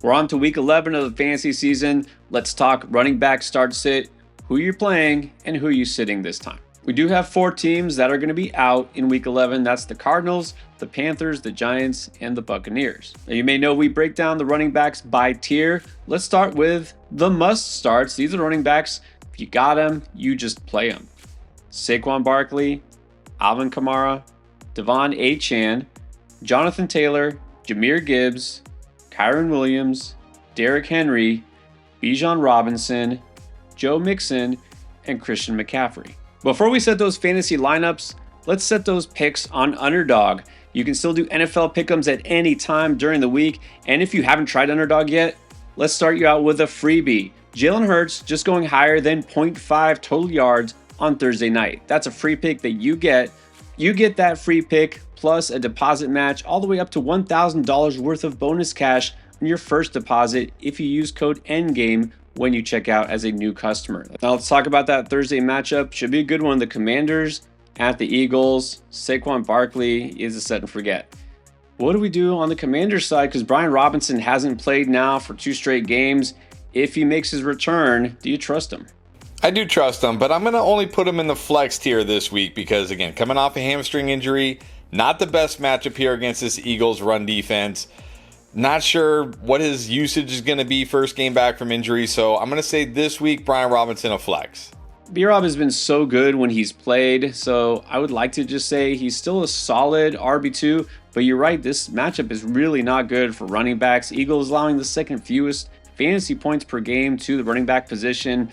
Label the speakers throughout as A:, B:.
A: We're on to week 11 of the fantasy season. Let's talk running back start sit, who you're playing, and who you're sitting this time. We do have 4 teams that are going to be out in week 11. That's the Cardinals, the Panthers, the Giants, and the Buccaneers. Now, you may know we break down the running backs by tier. Let's start with the must starts. These are running backs. If you got them, you just play them. Saquon Barkley, Alvin Kamara, Devon Achane, Jonathan Taylor, Jahmyr Gibbs, Kyron Williams, Derrick Henry, Bijan Robinson, Joe Mixon, and Christian McCaffrey. Before we set those fantasy lineups, let's set those picks on Underdog. You can still do NFL pick'ems at any time during the week, and if you haven't tried Underdog yet, let's start you out with a freebie. Jalen Hurts just going higher than 0.5 total yards on Thursday night. That's a free pick that you get. You get that free pick plus a deposit match all the way up to $1,000 worth of bonus cash on your first deposit if you use code NGAME when you check out as a new customer. Now let's talk about that Thursday matchup. Should be a good one. The Commanders at the Eagles. Saquon Barkley is a set and forget. What do we do on the Commanders side? Because Brian Robinson hasn't played now for 2 straight games. If he makes his return, do you trust him?
B: I do trust him, but I'm going to only put him in the flex tier this week because, again, coming off a hamstring injury, not the best matchup here against this Eagles run defense. Not sure what his usage is going to be first game back from injury, so I'm going to say this week, Brian Robinson a flex.
A: B-Rob has been so good when he's played, so I would like to just say he's still a solid RB2, but you're right, this matchup is really not good for running backs. Eagles allowing the second fewest fantasy points per game to the running back position.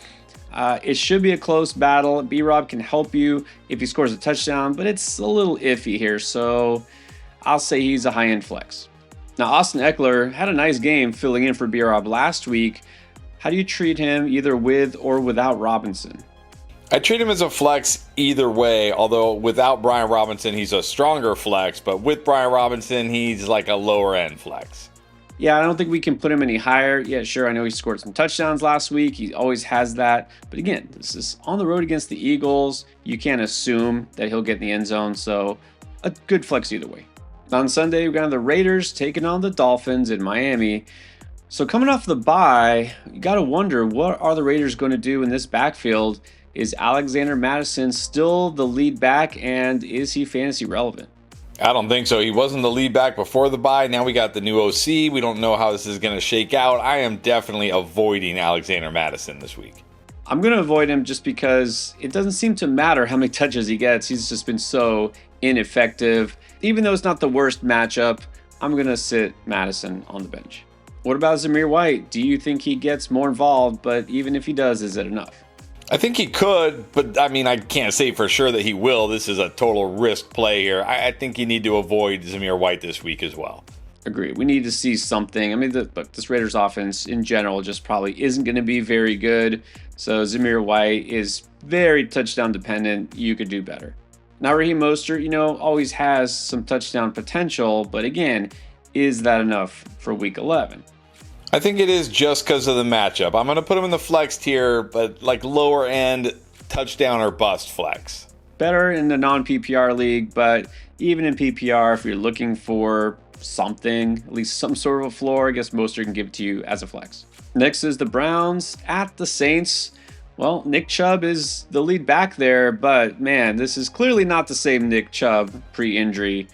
A: It should be a close battle. B-Rob can help you if he scores a touchdown, but it's a little iffy here, so I'll say he's a high-end flex. Now, Austin Eckler had a nice game filling in for B-Rob last week. How do you treat him either with or without Robinson?
B: I treat him as a flex either way, although without Brian Robinson, he's a stronger flex, but with Brian Robinson, he's like a lower-end flex.
A: Yeah, I don't think we can put him any higher. Yeah, sure, I know he scored some touchdowns last week. He always has that. But again, this is on the road against the Eagles. You can't assume that he'll get in the end zone, so a good flex either way. On Sunday, we got the Raiders taking on the Dolphins in Miami. So coming off the bye, you got to wonder, what are the Raiders going to do in this backfield? Is Alexander Mattison still the lead back, and is he fantasy relevant?
B: I don't think so. He wasn't the lead back before the bye. Now we got the new OC. We don't know how this is going to shake out. I am definitely avoiding Alexander Mattison this week.
A: I'm going to avoid him just because it doesn't seem to matter how many touches he gets. He's just been so ineffective. Even though it's not the worst matchup, I'm going to sit Mattison on the bench. What about Zamir White? Do you think he gets more involved? But even if he does, is it enough?
B: I think he could, but I mean, I can't say for sure that he will. This is a total risk play here. I think you need to avoid Zamir White this week as well.
A: Agree. We need to see something. I mean, look, this Raiders offense in general just probably isn't going to be very good. So Zamir White is very touchdown dependent. You could do better. Now, Raheem Mostert, always has some touchdown potential, but again, is that enough for week 11?
B: I think it is just because of the matchup. I'm going to put him in the flex tier, but like lower end touchdown or bust flex.
A: Better in the non-PPR league, but even in PPR, if you're looking for something, at least some sort of a floor, I guess Mostert can give it to you as a flex. Next is the Browns at the Saints. Well, Nick Chubb is the lead back there, but man, this is clearly not the same Nick Chubb pre-injury.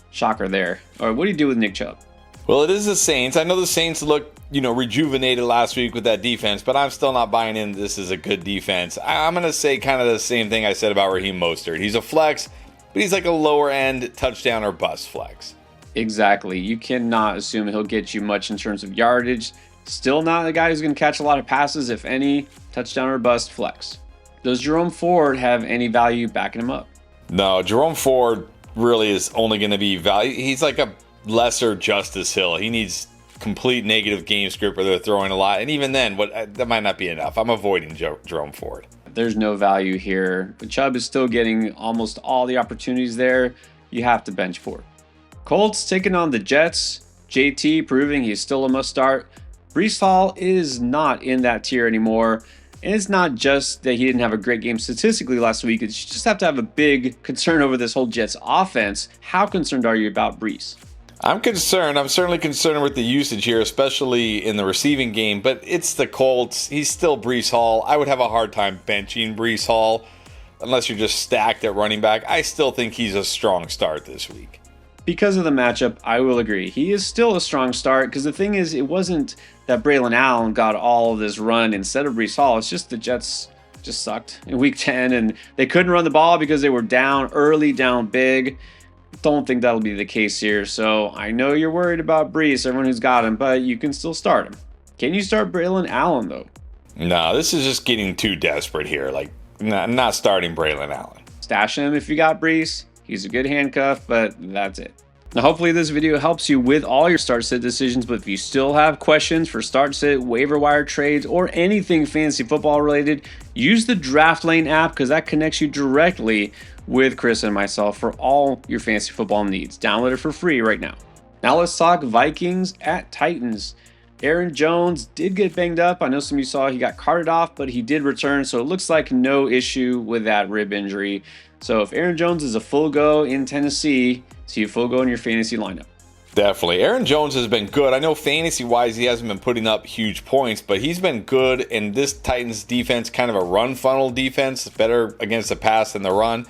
A: Shocker there. All right, what do you do with Nick Chubb?
B: Well, it is the Saints. I know the Saints looked, rejuvenated last week with that defense, but I'm still not buying in this is a good defense. I'm going to say kind of the same thing I said about Raheem Mostert. He's a flex, but he's like a lower end touchdown or bust flex.
A: Exactly. You cannot assume he'll get you much in terms of yardage. Still not a guy who's going to catch a lot of passes, if any. Touchdown or bust flex. Does Jerome Ford have any value backing him up?
B: No, Jerome Ford really is only going to be value. He's like a lesser Justice Hill. He needs complete negative game script where they're throwing a lot. And even then, that might not be enough. I'm avoiding Jerome Ford.
A: There's no value here. But Chubb is still getting almost all the opportunities there. You have to bench Ford. Colts taking on the Jets. JT proving he's still a must-start. Breece Hall is not in that tier anymore. And it's not just that he didn't have a great game statistically last week. It's you just have to have a big concern over this whole Jets offense. How concerned are you about Breece?
B: I'm concerned. I'm certainly concerned with the usage here, especially in the receiving game, but it's the Colts. He's still Breece Hall. I would have a hard time benching Breece Hall unless you're just stacked at running back. I still think he's a strong start this week.
A: Because of the matchup, I will agree. He is still a strong start because the thing is, it wasn't that Braylon Allen got all of this run instead of Breece Hall. It's just the Jets just sucked in week 10 and they couldn't run the ball because they were down early, down big. Don't think that'll be the case here. So I know you're worried about Breece, everyone who's got him, but you can still start him. Can you start Braylon Allen though?
B: No, this is just getting too desperate here. Like, not starting Braylon Allen.
A: Stash him if you got Breece. He's a good handcuff, but that's it. Now, hopefully this video helps you with all your start-sit decisions, but if you still have questions for start-sit, waiver wire trades, or anything fantasy football related, use the Draft Lane app because that connects you directly with Chris and myself for all your fantasy football needs. Download it for free right now. Now let's talk Vikings at Titans. Aaron Jones did get banged up. I know some of you saw he got carted off, but he did return, so it looks like no issue with that rib injury. So if Aaron Jones is a full go in Tennessee, see a full go in your fantasy lineup.
B: Definitely. Aaron Jones has been good. I know fantasy-wise he hasn't been putting up huge points, but he's been good, and this Titans defense, kind of a run funnel defense, better against the pass than the run.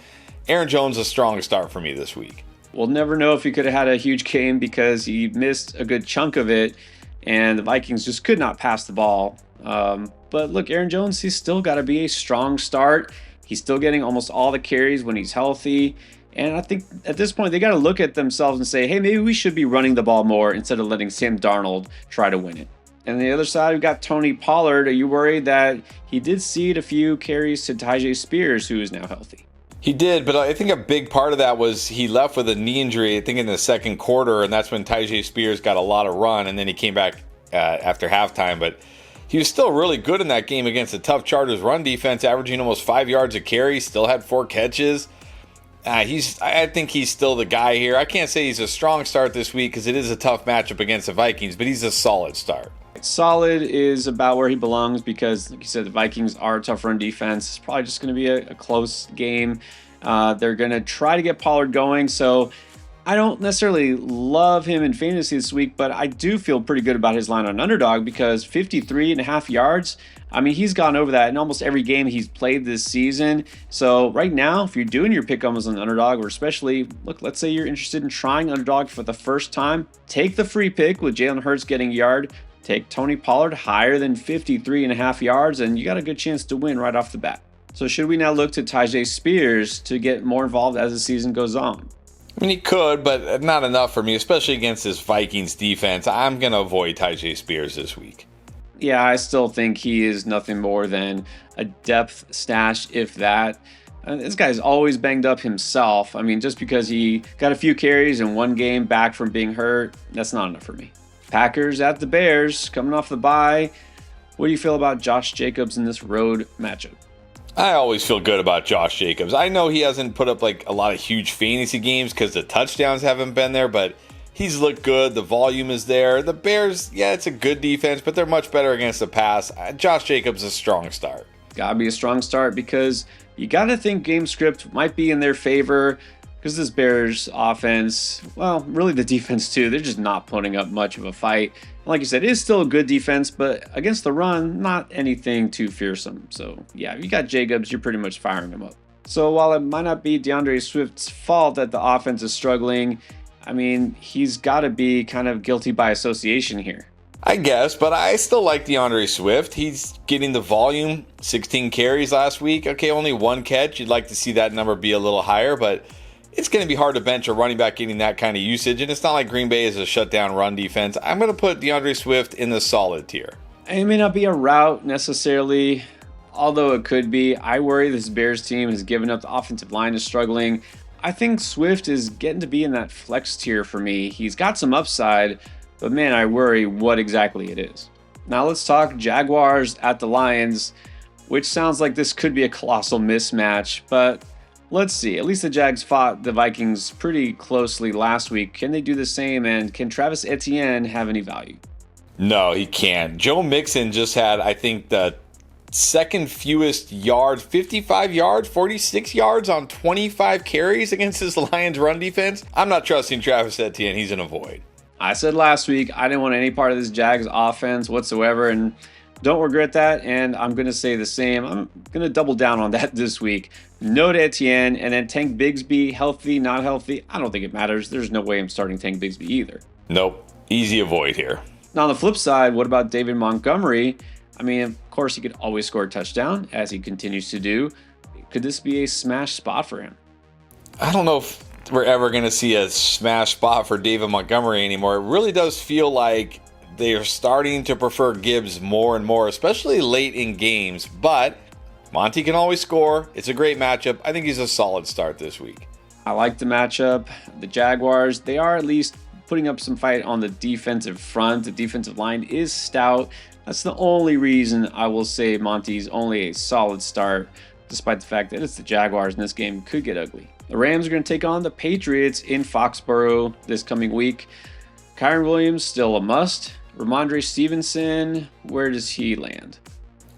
B: Aaron Jones a strong start for me this week.
A: We'll never know if he could have had a huge game because he missed a good chunk of it, and the Vikings just could not pass the ball. But look, Aaron Jones, he's still got to be a strong start. He's still getting almost all the carries when he's healthy. And I think at this point, they got to look at themselves and say, hey, maybe we should be running the ball more instead of letting Sam Darnold try to win it. And on the other side, we've got Tony Pollard. Are you worried that he did cede a few carries to Tyjae Spears, who is now healthy?
B: He did, but I think a big part of that was he left with a knee injury, I think in the second quarter, and that's when Tyjae Spears got a lot of run, and then he came back after halftime. But he was still really good in that game against a tough Chargers run defense, averaging almost 5 yards a carry, still had 4 catches. I think he's still the guy here. I can't say he's a strong start this week because it is a tough matchup against the Vikings, but he's a solid start.
A: Solid is about where he belongs because, like you said, the Vikings are a tough run defense. It's probably just going to be a close game. They're going to try to get Pollard going, so I don't necessarily love him in fantasy this week, but I do feel pretty good about his line on underdog because 53.5 yards, I mean, he's gone over that in almost every game he's played this season. So right now, if you're doing your pick almost on underdog, or especially, look, let's say you're interested in trying underdog for the first time, take the free pick with Jalen Hurts getting a yard, take Tony Pollard higher than 53.5 yards, and you got a good chance to win right off the bat. So should we now look to Tyjae Spears to get more involved as the season goes on?
B: I mean, he could, but not enough for me, especially against this Vikings defense. I'm going to avoid Tyjae Spears this week.
A: Yeah, I still think he is nothing more than a depth stash, if that. This guy's always banged up himself. I mean, just because he got a few carries in one game back from being hurt, that's not enough for me. Packers at the Bears, coming off the bye. What do you feel about Josh Jacobs in this road matchup?
B: I always feel good about Josh Jacobs. I know he hasn't put up like a lot of huge fantasy games because the touchdowns haven't been there, but he's looked good. The volume is there. The Bears, yeah, it's a good defense, but they're much better against the pass. Josh Jacobs is a strong start.
A: Gotta be a strong start because you gotta think game script might be in their favor because this Bears offense, well, really the defense too, they're just not putting up much of a fight. Like you said, it is still a good defense, but against the run, not anything too fearsome. So yeah, if you got Jacobs, you're pretty much firing him up. So while it might not be DeAndre Swift's fault that the offense is struggling, I mean, he's got to be kind of guilty by association here.
B: I guess, but I still like DeAndre Swift. He's getting the volume, 16 carries last week. Okay, only 1 catch. You'd like to see that number be a little higher, but it's going to be hard to bench a running back getting that kind of usage, and it's not like Green Bay is a shutdown run defense. I'm going to put DeAndre Swift in the solid tier.
A: It may not be a route necessarily, although it could be. I worry this Bears team has given up. The offensive line is struggling. I think Swift is getting to be in that flex tier for me. He's got some upside, but man, I worry what exactly it is. Now let's talk Jaguars at the Lions, which sounds like this could be a colossal mismatch, but let's see. At least the Jags fought the Vikings pretty closely last week. Can they do the same, and can Travis Etienne have any value?
B: No, he can't. Joe Mixon just had, I think, the second fewest yards, 55 yards, 46 yards on 25 carries against this Lions run defense. I'm not trusting Travis Etienne. He's an avoid.
A: I said last week I didn't want any part of this Jags offense whatsoever, and don't regret that, and I'm going to say the same. I'm going to double down on that this week. No to Etienne, and then Tank Bigsby, healthy, not healthy. I don't think it matters. There's no way I'm starting Tank Bigsby either.
B: Nope. Easy avoid here.
A: Now, on the flip side, what about David Montgomery? I mean, of course, he could always score a touchdown, as he continues to do. Could this be a smash spot for him?
B: I don't know if we're ever going to see a smash spot for David Montgomery anymore. It really does feel like they are starting to prefer Gibbs more and more, especially late in games. But Monty can always score. It's a great matchup. I think he's a solid start this week.
A: I like the matchup. The Jaguars, they are at least putting up some fight on the defensive front. The defensive line is stout. That's the only reason I will say Monty's only a solid start, despite the fact that it's the Jaguars and this game could get ugly. The Rams are going to take on the Patriots in Foxborough this coming week. Kyren Williams still a must. Ramondre Stevenson, where does he land?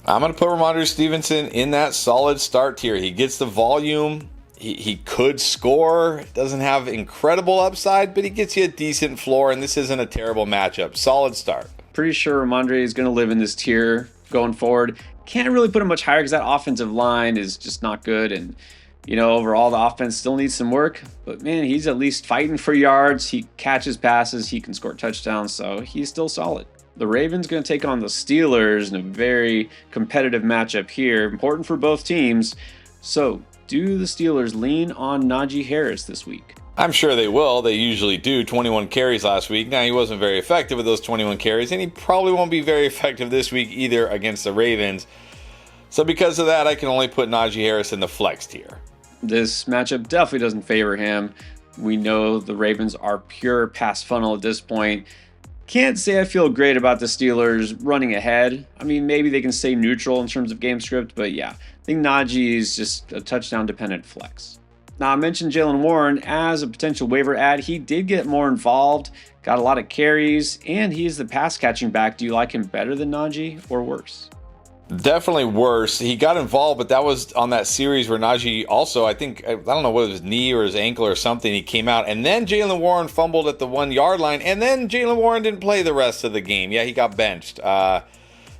B: I'm going to put Ramondre Stevenson in that solid start tier. He gets the volume. He could score. Doesn't have incredible upside, but he gets you a decent floor, and this isn't a terrible matchup. Solid start.
A: Pretty sure Ramondre is going to live in this tier going forward. Can't really put him much higher because that offensive line is just not good, and overall the offense still needs some work. But man, he's at least fighting for yards. He catches passes. He can score touchdowns, so he's still solid. The Ravens going to take on the Steelers in a very competitive matchup here. Important for both teams. So, do the Steelers lean on Najee Harris this week?
B: I'm sure they will. They usually do. 21 carries last week. Now, he wasn't very effective with those 21 carries, and he probably won't be very effective this week either against the Ravens. So because of that, I can only put Najee Harris in the flex tier.
A: This matchup definitely doesn't favor him. We know the Ravens are pure pass funnel at this point. Can't say I feel great about the Steelers running ahead. I mean, maybe they can stay neutral in terms of game script, but yeah, I think Najee is just a touchdown-dependent flex. Now, I mentioned Jaylen Warren as a potential waiver add. He did get more involved, got a lot of carries, and he is the pass-catching back. Do you like him better than Najee or worse?
B: Definitely worse. He got involved, but that was on that series where Najee also, I don't know whether it was his knee or his ankle or something, he came out, and then Jaylen Warren fumbled at the 1 yard line, and then Jaylen Warren didn't play the rest of the game. Yeah, he got benched. I'm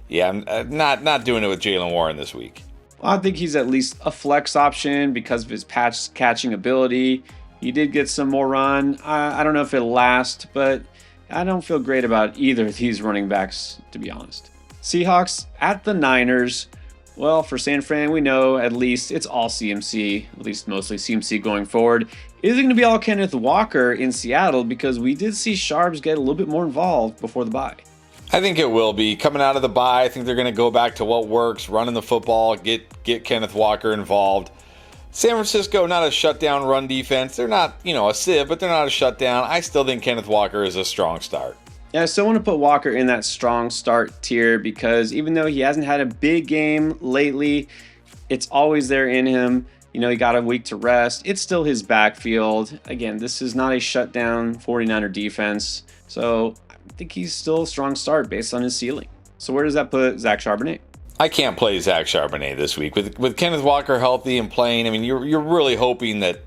B: not doing it with Jaylen Warren this week.
A: I think he's at least a flex option because of his pass catching ability. He did get some more run. I don't know if it'll last, but I don't feel great about either of these running backs, to be honest. Seahawks at the Niners. Well, for San Fran, we know at least it's all CMC, at least mostly CMC going forward. Is it going to be all Kenneth Walker in Seattle? Because we did see Sharps get a little bit more involved before the bye.
B: I think it will be. Coming out of the bye, I think they're going to go back to what works, running the football, get Kenneth Walker involved. San Francisco, not a shutdown run defense. They're not, a sieve, but they're not a shutdown. I still think Kenneth Walker is a strong start.
A: Yeah, I still want to put Walker in that strong start tier because even though he hasn't had a big game lately, it's always there in him. He got a week to rest. It's still his backfield. Again, this is not a shutdown 49er defense. So I think he's still a strong start based on his ceiling. So where does that put Zach Charbonnet?
B: I can't play Zach Charbonnet this week. With Kenneth Walker healthy and playing, I mean, you're really hoping that,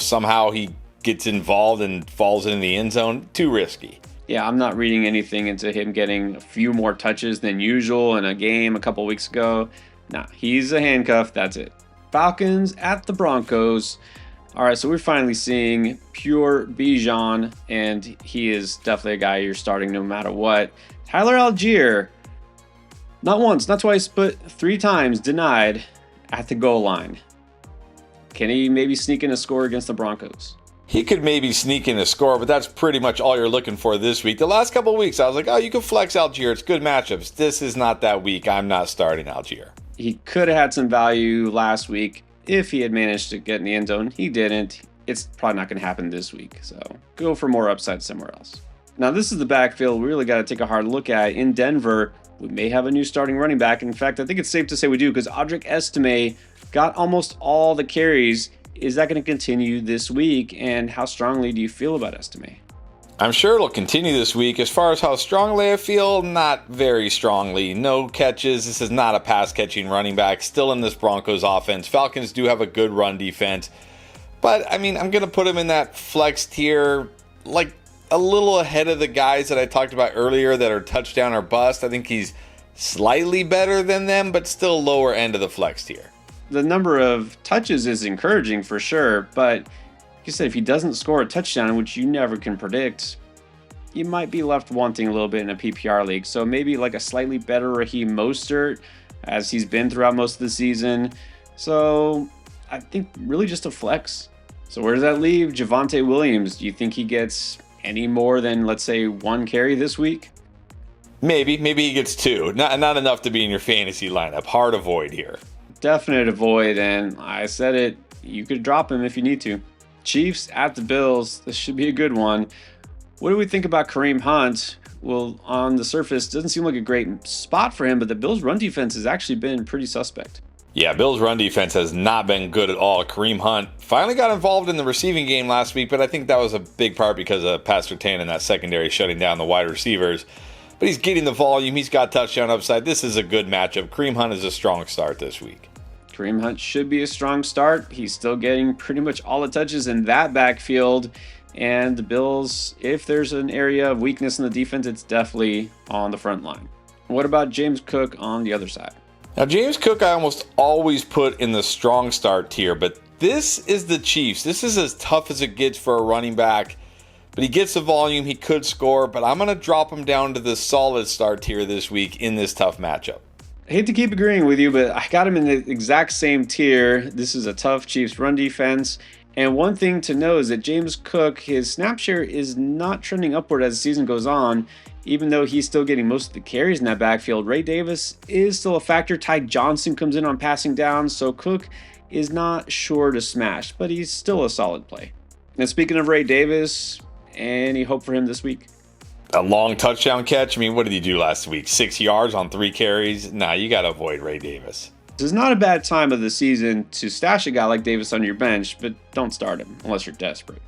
B: somehow he gets involved and falls in the end zone. Too risky.
A: Yeah, I'm not reading anything into him getting a few more touches than usual in a game a couple weeks ago. Nah, he's a handcuff. That's it. Falcons at the Broncos. All right, so we're finally seeing pure Bijan, and he is definitely a guy you're starting no matter what. Tyler Algier, not once, not twice, but 3 times denied at the goal line. Can he maybe sneak in a score against the Broncos?
B: He could maybe sneak in a score, but that's pretty much all you're looking for this week. The last couple of weeks, I was like, you can flex Algier. It's good matchups. This is not that week. I'm not starting Algier.
A: He could have had some value last week if he had managed to get in the end zone. He didn't. It's probably not going to happen this week. So go for more upside somewhere else. Now, this is the backfield we really got to take a hard look at. In Denver, we may have a new starting running back. In fact, I think it's safe to say we do because Audric Estime got almost all the carries. Is that going to continue this week? And how strongly do you feel about Estime?
B: I'm sure it'll continue this week. As far as how strongly I feel, not very strongly. No catches. This is not a pass-catching running back. Still in this Broncos offense. Falcons do have a good run defense. But, I mean, I'm going to put him in that flex tier, like a little ahead of the guys that I talked about earlier that are touchdown or bust. I think he's slightly better than them, but still lower end of the flex tier.
A: The number of touches is encouraging for sure, but like you said, if he doesn't score a touchdown, which you never can predict, you might be left wanting a little bit in a PPR league. So maybe like a slightly better Raheem Mostert, as he's been throughout most of the season. So I think really just a flex. So where does that leave Javonte Williams? Do you think he gets any more than, let's say, 1 carry this week?
B: Maybe he gets 2. Not enough to be in your fantasy lineup. Hard avoid here.
A: Definite avoid, and I said it, you could drop him if you need to. Chiefs at the Bills. This should be a good one. What do we think about Kareem Hunt? Well, on the surface, doesn't seem like a great spot for him, but the Bills' run defense has actually been pretty suspect.
B: Yeah, Bills' run defense has not been good at all. Kareem Hunt finally got involved in the receiving game last week, but I think that was a big part because of Pat Surtain and that secondary shutting down the wide receivers. But he's getting the volume. He's got touchdown upside. This is a good matchup. Kareem Hunt is a strong start this week.
A: Kareem Hunt should be a strong start. He's still getting pretty much all the touches in that backfield. And the Bills, if there's an area of weakness in the defense, it's definitely on the front line. What about James Cook on the other side?
B: Now, James Cook I almost always put in the strong start tier, but this is the Chiefs. This is as tough as it gets for a running back. But he gets the volume. He could score, but I'm going to drop him down to the solid start tier this week in this tough matchup.
A: I hate to keep agreeing with you, but I got him in the exact same tier. This is a tough Chiefs run defense. And one thing to know is that James Cook, his snap share is not trending upward as the season goes on, even though he's still getting most of the carries in that backfield. Ray Davis is still a factor. Ty Johnson comes in on passing down, so Cook is not sure to smash, but he's still a solid play. And speaking of Ray Davis, any hope for him this week?
B: A long touchdown catch? I mean, what did he do last week? 6 yards on 3 carries? Nah, you got to avoid Ray Davis.
A: This is not a bad time of the season to stash a guy like Davis on your bench, but don't start him unless you're desperate.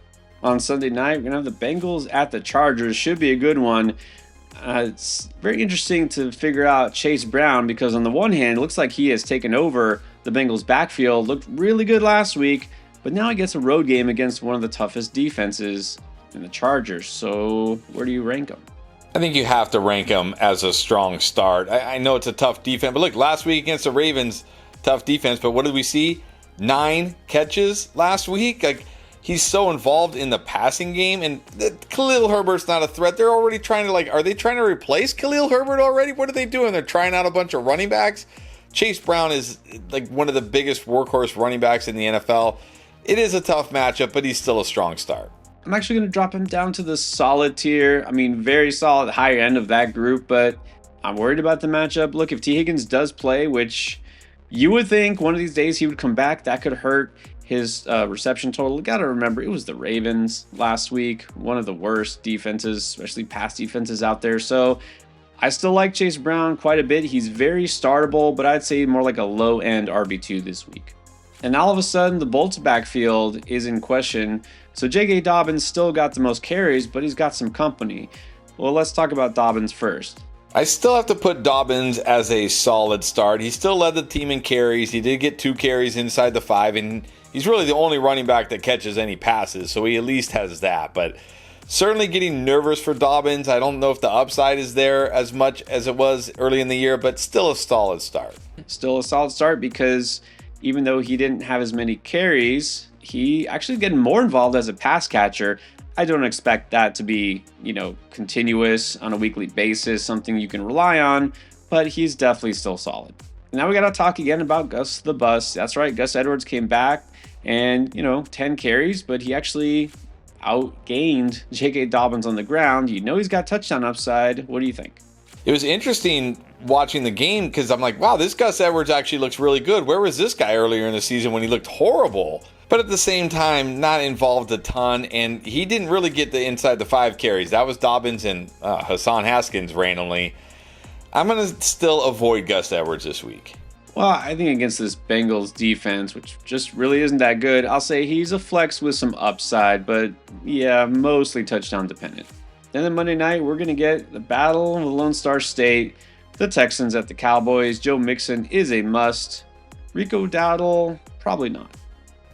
A: On Sunday night, we're going to have the Bengals at the Chargers. Should be a good one. It's very interesting to figure out Chase Brown because on the one hand, it looks like he has taken over the Bengals backfield. Looked really good last week, but now he gets a road game against one of the toughest defenses in the Chargers. So where do you rank him?
B: I think you have to rank him as a strong start. I know it's a tough defense, but look, last week against the Ravens, tough defense, but what did we see? 9 catches last week. Like, he's so involved in the passing game, and Khalil Herbert's not a threat. They're already trying to, are they trying to replace Khalil Herbert already? What are they doing? They're trying out a bunch of running backs. Chase Brown is like one of the biggest workhorse running backs in the NFL. It is a tough matchup, but he's still a strong start.
A: I'm actually going to drop him down to the solid tier. I mean, very solid, higher end of that group, but I'm worried about the matchup. Look, if T. Higgins does play, which you would think one of these days he would come back, that could hurt his reception total. You got to remember, it was the Ravens last week, one of the worst defenses, especially pass defenses out there. So I still like Chase Brown quite a bit. He's very startable, but I'd say more like a low-end RB2 this week. And all of a sudden, the Bolts backfield is in question. So J.K. Dobbins still got the most carries, but he's got some company. Well, let's talk about Dobbins first.
B: I still have to put Dobbins as a solid start. He still led the team in carries. He did get 2 carries inside the 5, and he's really the only running back that catches any passes, so he at least has that. But certainly getting nervous for Dobbins. I don't know if the upside is there as much as it was early in the year, but still a solid start.
A: Still a solid start because even though he didn't have as many carries, he actually getting more involved as a pass catcher. I don't expect that to be, continuous on a weekly basis, something you can rely on, but he's definitely still solid. Now we got to talk again about Gus the Bus. That's right, Gus Edwards came back and, 10 carries, but he actually outgained J.K. Dobbins on the ground. He's got touchdown upside. What do you think?
B: It was interesting watching the game because I'm like, wow, this Gus Edwards actually looks really good. Where was this guy earlier in the season when he looked horrible? But at the same time, not involved a ton, and he didn't really get the inside the 5 carries. That was Dobbins and Hassan Haskins randomly. I'm going to still avoid Gus Edwards this week.
A: Well, I think against this Bengals defense, which just really isn't that good, I'll say he's a flex with some upside, but yeah, mostly touchdown dependent. And then Monday night, we're going to get the battle of the Lone Star State, the Texans at the Cowboys. Joe Mixon is a must. Rico Dowdle, probably not.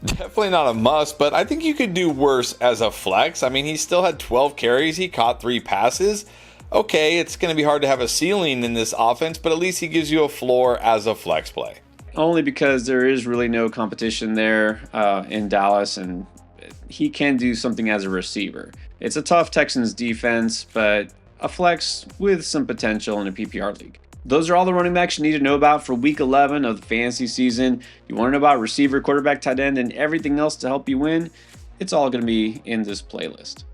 B: Definitely not a must, but I think you could do worse as a flex. I mean, he still had 12 carries. He caught 3 passes. Okay, it's going to be hard to have a ceiling in this offense, but at least he gives you a floor as a flex play.
A: Only because there is really no competition there in Dallas, and he can do something as a receiver. It's a tough Texans defense, but a flex with some potential in a PPR league. Those are all the running backs you need to know about for week 11 of the fantasy season. You want to know about receiver, quarterback, tight end, and everything else to help you win? It's all going to be in this playlist.